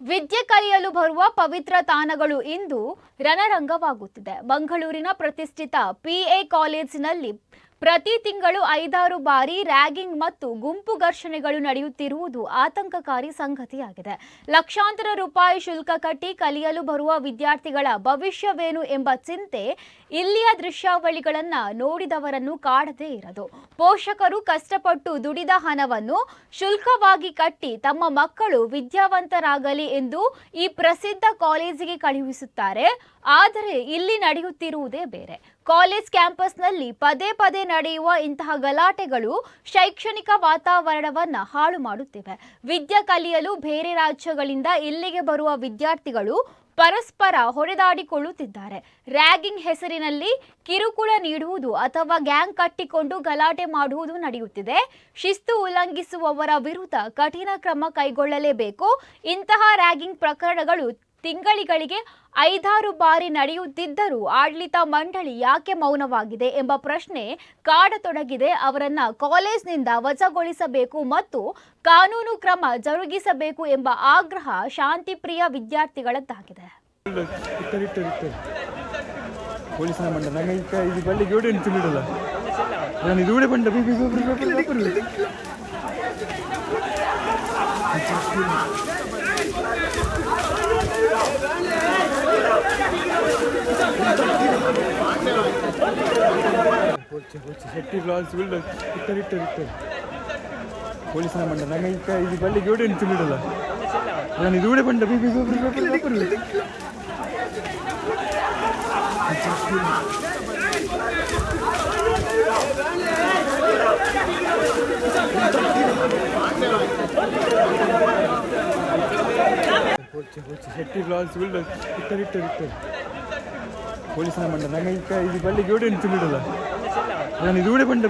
ವಿದ್ಯೆ ಕಲಿಯಲು ಬರುವ ಪವಿತ್ರ ತಾಣಗಳು ಇಂದು ರಣರಂಗವಾಗುತ್ತಿದೆ. ಮಂಗಳೂರಿನ ಪ್ರತಿಷ್ಠಿತ ಪಿಎ ಕಾಲೇಜಿನಲ್ಲಿ ಪ್ರತಿ ತಿಂಗಳು 5-6 ಬಾರಿ ರ್ಯಾಗಿಂಗ್ ಮತ್ತು ಗುಂಪು ಘರ್ಷಣೆಗಳು ನಡೆಯುತ್ತಿರುವುದು ಆತಂಕಕಾರಿ ಸಂಗತಿಯಾಗಿದೆ. ಲಕ್ಷಾಂತರ ರೂಪಾಯಿ ಶುಲ್ಕ ಕಟ್ಟಿ ಕಲಿಯಲು ಬರುವ ವಿದ್ಯಾರ್ಥಿಗಳ ಭವಿಷ್ಯವೇನು ಎಂಬ ಚಿಂತೆ ಇಲ್ಲಿಯ ದೃಶ್ಯಾವಳಿಗಳನ್ನು ನೋಡಿದವರನ್ನು ಕಾಡದೇ ಇರದು. ಪೋಷಕರು ಕಷ್ಟಪಟ್ಟು ದುಡಿದ ಹಣವನ್ನು ಶುಲ್ಕವಾಗಿ ಕಟ್ಟಿ ತಮ್ಮ ಮಕ್ಕಳು ವಿದ್ಯಾವಂತರಾಗಲಿ ಎಂದು ಈ ಪ್ರಸಿದ್ಧ ಕಾಲೇಜಿಗೆ ಕಳುಹಿಸುತ್ತಾರೆ. ಆದರೆ ಇಲ್ಲಿ ನಡೆಯುತ್ತಿರುವುದೇ ಬೇರೆ. ಕಾಲೇಜ್ ಕ್ಯಾಂಪಸ್ನಲ್ಲಿ ಪದೇ ಪದೇ ನಡೆಯುವ ಇಂತಹ ಗಲಾಟೆಗಳು ಶೈಕ್ಷಣಿಕ ವಾತಾವರಣವನ್ನು ಹಾಳು ಮಾಡುತ್ತಿವೆ. ವಿದ್ಯೆ ಕಲಿಯಲು ಬೇರೆ ರಾಜ್ಯಗಳಿಂದ ಇಲ್ಲಿಗೆ ಬರುವ ವಿದ್ಯಾರ್ಥಿಗಳು ಪರಸ್ಪರ ಹೊಡೆದಾಡಿಕೊಳ್ಳುತ್ತಿದ್ದಾರೆ. ರ್ಯಾಗಿಂಗ್ ಹೆಸರಿನಲ್ಲಿ ಕಿರುಕುಳ ನೀಡುವುದು ಅಥವಾ ಗ್ಯಾಂಗ್ ಕಟ್ಟಿಕೊಂಡು ಗಲಾಟೆ ಮಾಡುವುದು ನಡೆಯುತ್ತಿದೆ. ಶಿಸ್ತು ಉಲ್ಲಂಘಿಸುವವರ ವಿರುದ್ಧ ಕಠಿಣ ಕ್ರಮ ಕೈಗೊಳ್ಳಲೇಬೇಕು. ಇಂತಹ ರ್ಯಾಗಿಂಗ್ ಪ್ರಕರಣಗಳು ತಿಂಗಳಿಗೆ 5-6 ಬಾರಿ ನಡೆಯುತ್ತಿದ್ದರೂ ಆಡಳಿತ ಮಂಡಳಿ ಯಾಕೆ ಮೌನವಾಗಿದೆ ಎಂಬ ಪ್ರಶ್ನೆ ಕಾಡತೊಡಗಿದೆ. ಅವರನ್ನ ಕಾಲೇಜಿನಿಂದ ವಜಾಗೊಳಿಸಬೇಕು ಮತ್ತು ಕಾನೂನು ಕ್ರಮ ಜರುಗಿಸಬೇಕು ಎಂಬ ಆಗ್ರಹ ಶಾಂತಿಪ್ರಿಯ ವಿದ್ಯಾರ್ಥಿಗಳದ್ದಾಗಿದೆ. ಪೊಲೀಸನ ಮಂಡ ನಂಗೆ ಇದು ಬಳ್ಳಿಗೆ ಓಡಿ ತಿಂದಿಡಲ್ಲ ನಾನು ಇದು ಕೂಡ ಬಂಡ ಶೆಟ್ಟಿ ಬ್ಲಾಸ್ ಇಟ್ಟರಿಟ್ಟರಿಟ್ಟರು ಪೊಲೀಸನ ಮಂಡ ನಂಗೆ ಇದು ಬಳ್ಳಿಗೆ ಓಡಿ ತಿಂದಿಡಲ್ಲ ನಾನು ಇದು ಕೂಡ ಬಂಡ